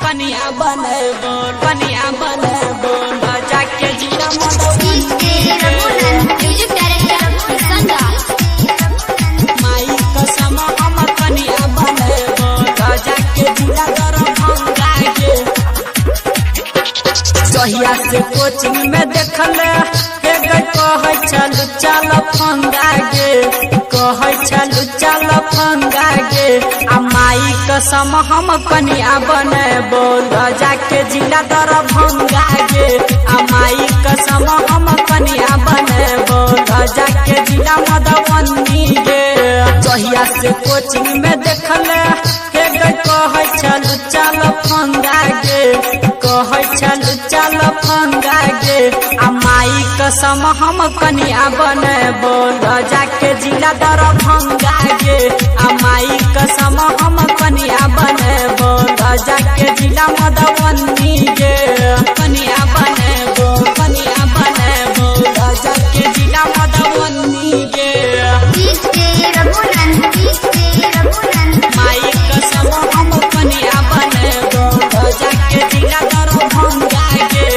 कनिया बनेबो जाके जिला मधुबनी म्यूजिक डायरेक्टर संगा माई कसम हम कनिया बनेबो जाके जिला दरभंगा के जहिया से कोचिंग में देखले कहे चलू चल फंगा गे कहे चलू चल फंगा गे आ माई कसम हम कनिया बनेबो जाके जिला दरभंगा गे आ माई कसम हम कनिया बनेबो जाके जिला मधुबनी गे जहिया से कोचिंग में देखले कहे चलू चल फंगा गे कहे चलू चल फंगा गे आ माई कसम हम कनिया बनेबो जाके जिला दरभंगा गे आ माई कसम हम कनिया बनेबो जाके जिला मधुबनी गे कनिया बनेबो जाके जिला मधुबनी गे माई कसम हम कनिया बनेबो जाके जिला दरभंगा गे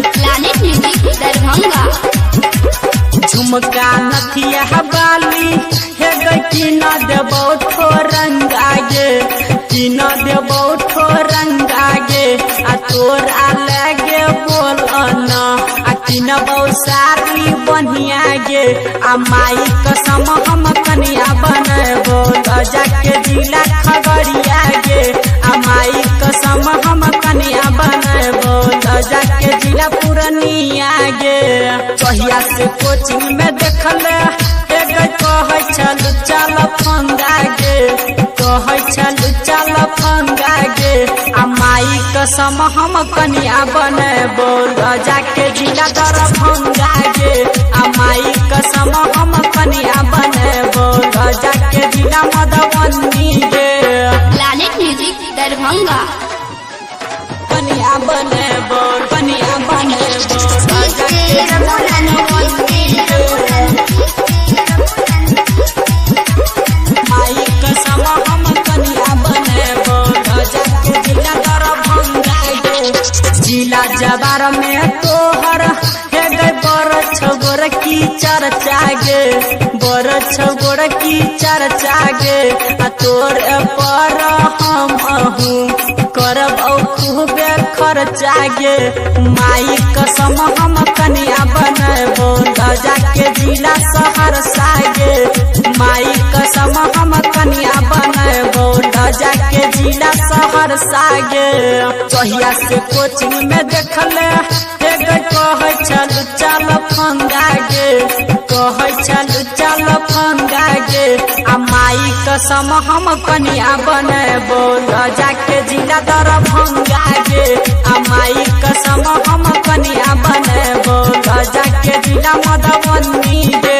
प्लैनेट म्यूजिक दरभंगा झुमका नथिया बाली हे गई न देबो ठोरंगा गे कि न देबो ठोरंगा गे आ तोरा लगे बोल न आ कि न सारी बढ़िया गे आ माई कसम हम कनिया बनेबो जाके जिला खगड़िया गे आ माई कसम हम कनिया बनेबो जाके जिला पूर्णिया गे जहिया से कोचिंग में देखले कहे चलू चल फंगा गे कहे चलू चल फंगा गे आ माई कसम हम कनिया बनेबो जाके जिला दरभंगा गे आ माई कसम हम कनिया बनेबो जाके जिला मधुबनी गे प्लैनेट म्यूजिक दरभंगा कनिया बनेबो जाके जिला मधुबनी गे माई कसम हम कनिया बनेबो जाके जिला दरभंगा गे जिला जवार में तोहर हे गई बड़ छगोर की चर्चा गे बड़ छगोर की चर्चा गे आ तोर पर हम करब खूबे खर्चा गे माई कसम हम कनिया बनेबो जाके जिला सहरसा गे माई कसम हम कनिया बनेबो जाके जिला सहरसा गे जहिया से कोचिंग में देखले कहे चलू चल फंगा गे कहे चलू चल फंगा गे आ माई कसम हम कनिया बनेबो जाके जिला दरभंगा गे आ माई कसम हम कनिया बनेबो जाके जिला मधुबनी गे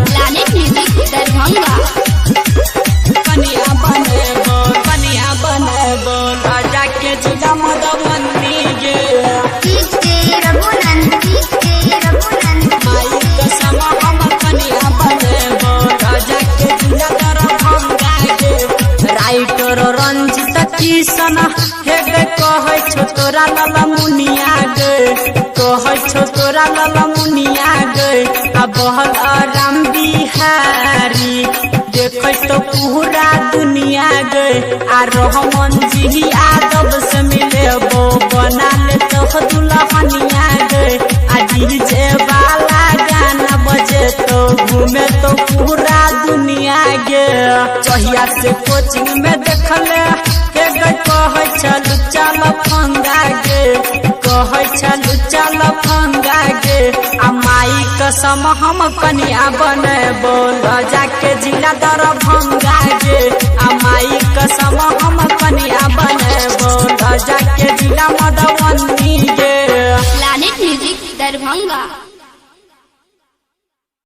प्लैनेट म्यूजिक दरभंगा कनिया बनेबो जाके जिला मधुबनी गे माई कसम हम कनिया बनेबो जाके जिला दरभंगा गे राइटर रंजित किशन हे गे कहे छो तोरा लाला मुनिया गे कहे छो तोरा लाला मुनिया गे आ बहल राम बिहारी देखे तो पूरा दुनिया गे आ रहमान जी आदब से मिलेबो बना ले तो दुल्हनिया गे आ डीजे वाला गाना बजे तो घूमे तो पूरा दुनिया गे जहिया से कोचिंग में देखले कहे चलू चल फंगा गे कहे चलू चल फंगा गे आ माई कसम हम कनिया बनेबो जाके जिला दरभंगा